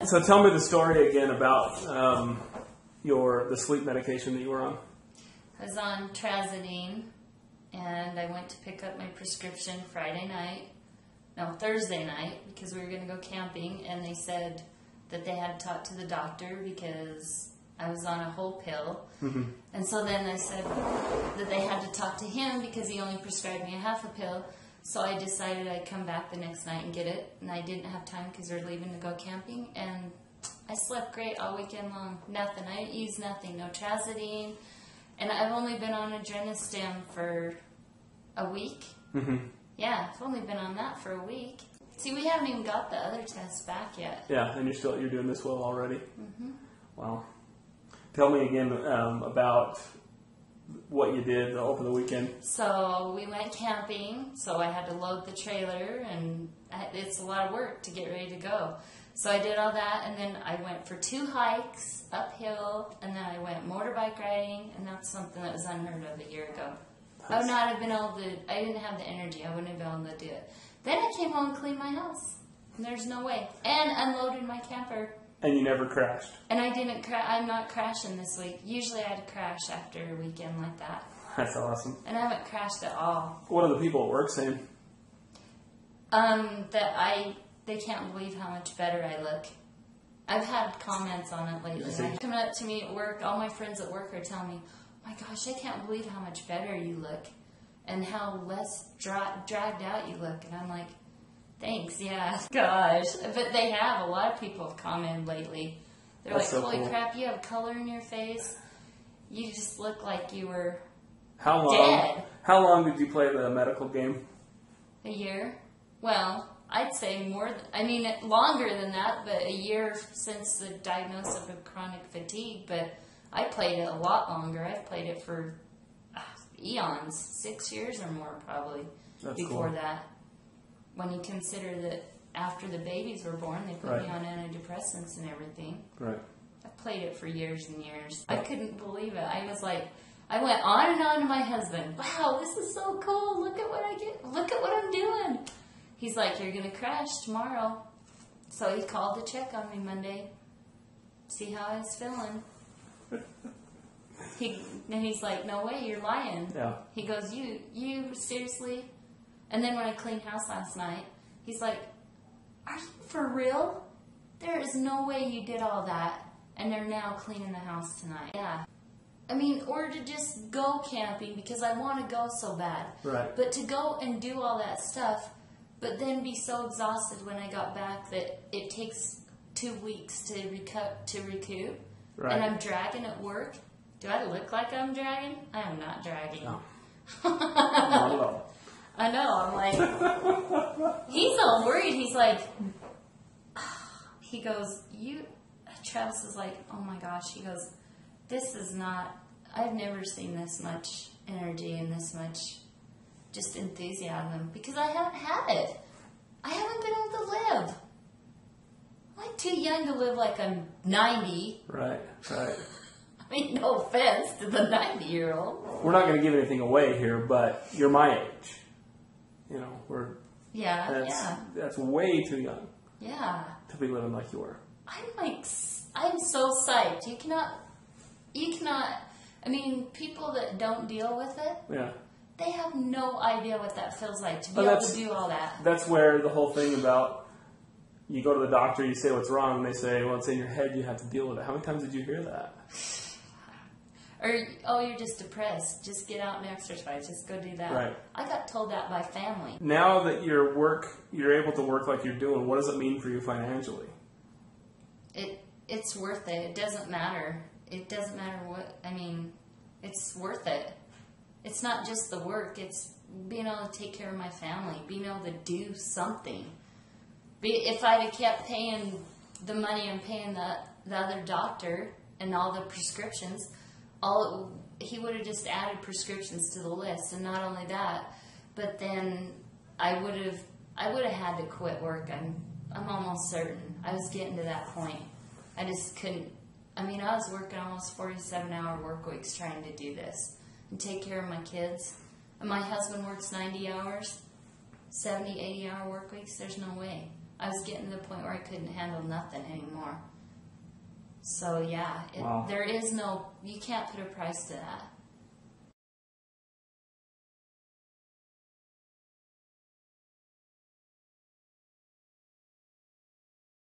So tell me the story again about the sleep medication that you were on. I was on trazodone, and I went to pick up my prescription Thursday night, because we were going to go camping, and they said that they had to talk to the doctor because I was on a whole pill. Mm-hmm. And so then they said that they had to talk to him because he only prescribed me a half a pill. So I decided I'd come back the next night and get it, and I didn't have time because we were leaving to go camping, and I slept great all weekend long. Nothing. I didn't use nothing. No trazodone. And I've only been on Adrenaline for a week. Mm-hmm. Yeah, I've only been on that for a week. See, we haven't even got the other tests back yet. Yeah, and you're doing this well already. Mm-hmm. Wow. Tell me again about what you did over the weekend. So we went camping, so I had to load the trailer, and it's a lot of work to get ready to go. So I did all that, and then I went for 2 hikes uphill, and then I went motorbike riding, and that's something that was unheard of a year ago. I would not have been able to, I didn't have the energy, I wouldn't have been able to do it. Then I came home and cleaned my house, and there's no way. And unloaded my camper. And you never crashed? And I didn't I'm not crashing this week. Usually I had to crash after a weekend like that. That's awesome. And I haven't crashed at all. What are the people at work saying? They can't believe how much better I look. I've had comments on it lately. Coming up to me at work, all my friends at work are telling me, oh my gosh, I can't believe how much better you look and how less dragged out you look. And I'm like, thanks, yeah. Gosh. But they have. A lot of people have commented lately. They're like, holy crap, you have color in your face. You just look like you were dead. How long did you play the medical game? A year. Well, I'd say longer than that, but a year since the diagnosis of chronic fatigue. But I played it a lot longer. I've played it for eons, 6 years or more probably. That's before cool. that. When you consider that after the babies were born, they put me on antidepressants and everything. Right. I played it for years and years. I couldn't believe it. I was like, I went on and on to my husband. Wow, this is so cool. Look at what I get. Look at what I'm doing. He's like, you're going to crash tomorrow. So he called to check on me Monday, see how I was feeling. He's like, no way, you're lying. Yeah. He goes, you seriously? And then when I cleaned house last night, he's like, are you for real? There is no way you did all that, and they're now cleaning the house tonight. Yeah. Or to just go camping, because I want to go so bad. Right. But to go and do all that stuff, but then be so exhausted when I got back that it takes 2 weeks to recoup. Right. And I'm dragging at work. Do I look like I'm dragging? I am not dragging. No. Not at all. I know. I'm like, he's all worried. He's like, he goes, Travis is like, oh my gosh. He goes, this is not, I've never seen this much energy and this much just enthusiasm, because I haven't had it. I haven't been able to live. I'm like too young to live like I'm 90. Right. No offense to the 90-year-old. We're not going to give anything away here, but you're my age. That's way too young. Yeah. To be living like you were. I'm so psyched. You cannot, people that don't deal with it. Yeah. They have no idea what that feels like, to be able to do all that. That's where the whole thing about, you go to the doctor, you say what's wrong, and they say, well, it's in your head, you have to deal with it. How many times did you hear that? Or, oh, you're just depressed. Just get out and exercise. Just go do that. Right. I got told that by family. Now that you're able to work like you're doing, what does it mean for you financially? It's worth it. It doesn't matter. It doesn't matter what, it's worth it. It's not just the work. It's being able to take care of my family, being able to do something. If I'd have kept paying the money I'm paying the other doctor and all the prescriptions, he would have just added prescriptions to the list. And not only that, but then I would have had to quit work. I'm almost certain. I was getting to that point. I just couldn't. I was working almost 47-hour work weeks trying to do this and take care of my kids. And my husband works 90 hours, 70, 80-hour work weeks. There's no way. I was getting to the point where I couldn't handle nothing anymore. So yeah, Wow. there is no, you can't put a price to that.